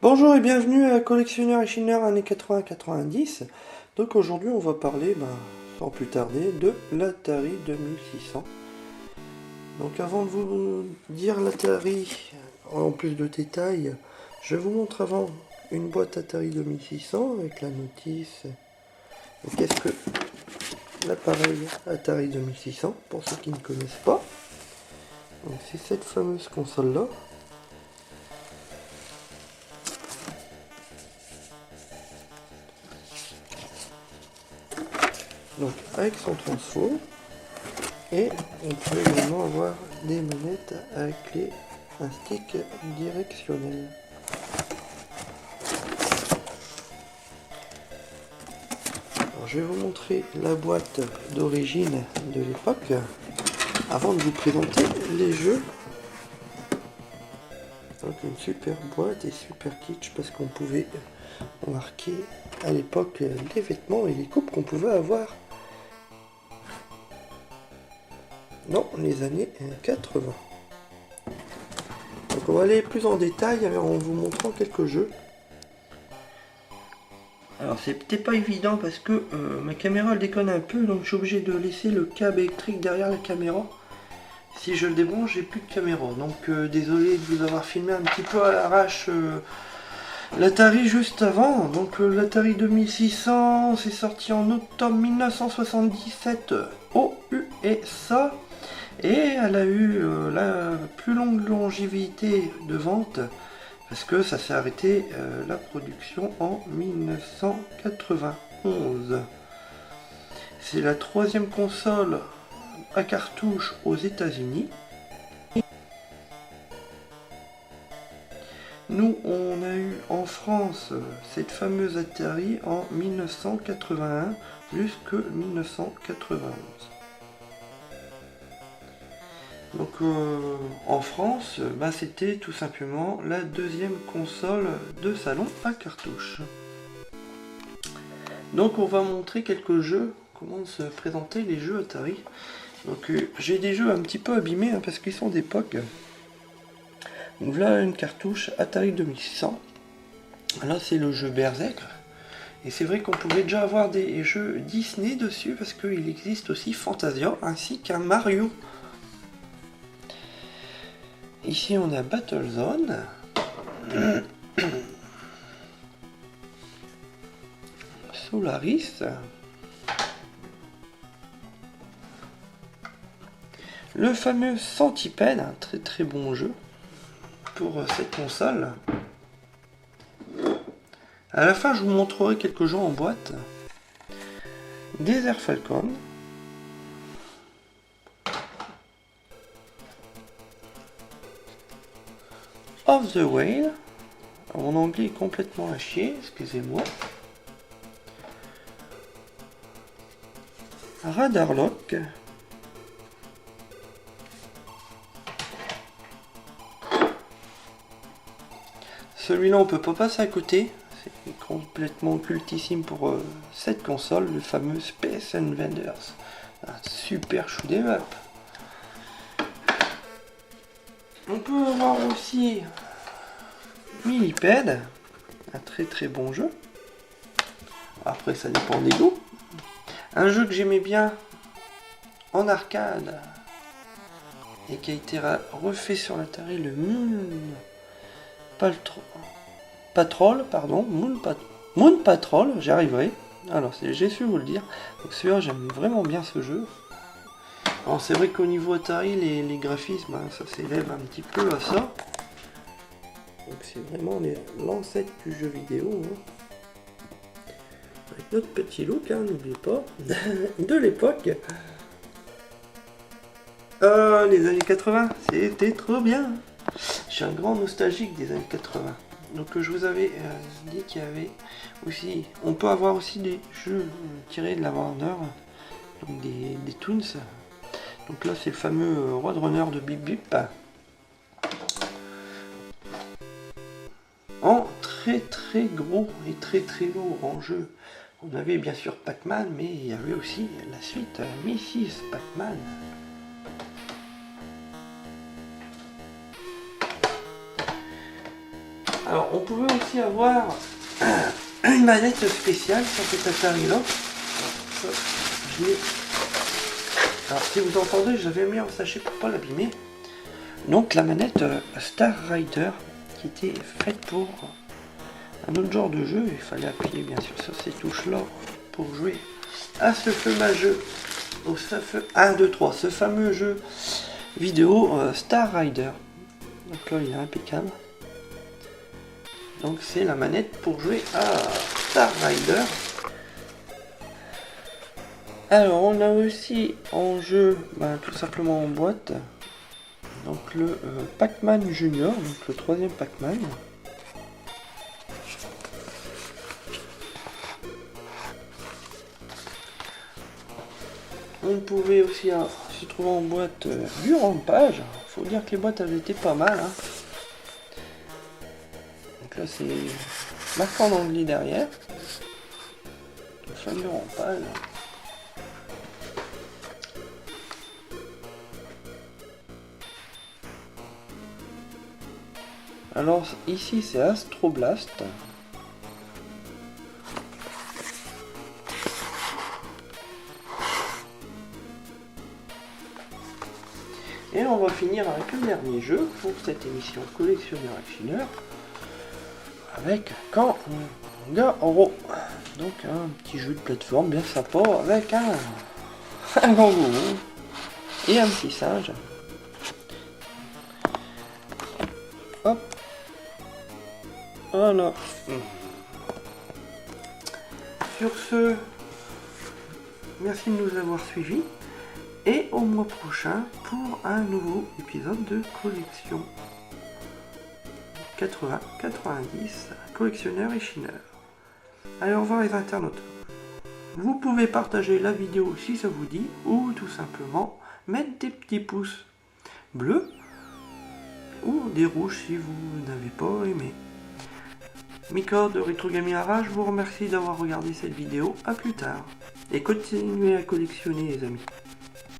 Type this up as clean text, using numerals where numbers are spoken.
Bonjour et bienvenue à Collectionneur et Chineur années 80-90. Donc aujourd'hui on va parler, sans plus tarder, de l'Atari 2600. Donc avant de vous dire l'Atari en plus de détails, je vous montre avant une boîte Atari 2600 avec la notice. Qu'est-ce que l'appareil Atari 2600 pour ceux qui ne connaissent pas. Donc c'est cette fameuse console là. Donc avec son transfo, et on peut également avoir des manettes avec un stick directionnel. Alors, je vais vous montrer la boîte d'origine de l'époque avant de vous présenter les jeux. Donc une super boîte et super kitsch parce qu'on pouvait marquer à l'époque les vêtements et les coupes qu'on pouvait avoir dans les années 80. Donc on va aller plus en détail en vous montrant quelques jeux. Alors c'est peut-être pas évident parce que ma caméra elle déconne un peu, donc je suis obligé de laisser le câble électrique derrière la caméra. Si je le débranche, j'ai plus de caméra. Donc désolé de vous avoir filmé un petit peu à l'arrache l'Atari juste avant. Donc l'Atari 2600, c'est sorti en octobre 1977 au USA. Et elle a eu la plus longue longévité de vente parce que ça s'est arrêté la production en 1991. C'est la troisième console à cartouche aux États-Unis. Nous, on a eu en France cette fameuse Atari en 1981 jusqu'en 1991. Donc en France, c'était tout simplement la deuxième console de salon à cartouche. Donc on va montrer quelques jeux, comment se présentaient les jeux Atari. Donc j'ai des jeux un petit peu abîmés parce qu'ils sont d'époque. Donc là une cartouche Atari 2600. Là c'est le jeu Berserk. Et c'est vrai qu'on pouvait déjà avoir des jeux Disney dessus parce qu'il existe aussi Fantasia ainsi qu'un Mario. Ici on a Battlezone. Solaris. Le fameux Centipede, un très très bon jeu pour cette console. À la fin je vous montrerai quelques jeux en boîte. Desert Falcon. Off the Whale. Mon anglais est complètement à chier, excusez-moi. Radar Lock. Celui-là on peut pas passer à côté. C'est complètement cultissime pour cette console, le fameux Space Invaders. Un super shoot'em up. On peut avoir aussi Millipede, un très très bon jeu. Après ça dépend des goûts. Un jeu que j'aimais bien en arcade et qui a été refait sur l'Atari, le Moon Patrol, j'y arriverai. Alors j'ai su vous le dire. Donc celui-là j'aime vraiment bien ce jeu. Alors c'est vrai qu'au niveau Atari, les graphismes, ça s'élève un petit peu à ça. Donc c'est vraiment l'ancêtre du jeu vidéo. Avec notre petit look, n'oubliez pas, de l'époque. Les années 80, c'était trop bien. Je suis un grand nostalgique des années 80. Donc je vous avais dit qu'il y avait aussi... On peut avoir aussi des jeux tirés de la Warner, donc des Toons. Donc là c'est le fameux Roadrunner de Bip Bip. En très très gros et très très lourd en jeu. On avait bien sûr Pac-Man, mais il y avait aussi la suite Mrs. Pac-Man. Alors on pouvait aussi avoir une manette spéciale sur cet Atari là. Alors si vous entendez, j'avais mis en sachet pour pas l'abîmer. Donc la manette Star Rider qui était faite pour un autre genre de jeu. Il fallait appuyer bien sûr sur ces touches là pour jouer à ce fameux jeu. Au 1, 2, 3, ce fameux jeu vidéo Star Rider. Donc là il est impeccable. Donc c'est la manette pour jouer à Star Rider. Alors on a aussi en jeu, tout simplement en boîte, donc le Pac-Man Junior, donc le 3e Pac-Man. On pouvait aussi se trouver en boîte du Rampage. Faut dire que les boîtes elles étaient pas mal. Hein. Donc là c'est marqué en anglais derrière. Le fameux Rampage. Alors ici c'est Astro Blast. Et on va finir avec le dernier jeu pour cette émission collectionneur actionneur avec Kangaroo. Donc un petit jeu de plateforme bien sympa avec un kangourou et un petit singe. Hop. Voilà. Sur ce, merci de nous avoir suivis. Et au mois prochain pour un nouveau épisode de collection 80-90, collectionneur et chineur. Allez, au revoir les internautes. Vous pouvez partager la vidéo si ça vous dit, ou tout simplement mettre des petits pouces bleus ou des rouges si vous n'avez pas aimé. Mika de Retro Gaming Arra, je vous remercie d'avoir regardé cette vidéo. À plus tard. Et continuez à collectionner les amis.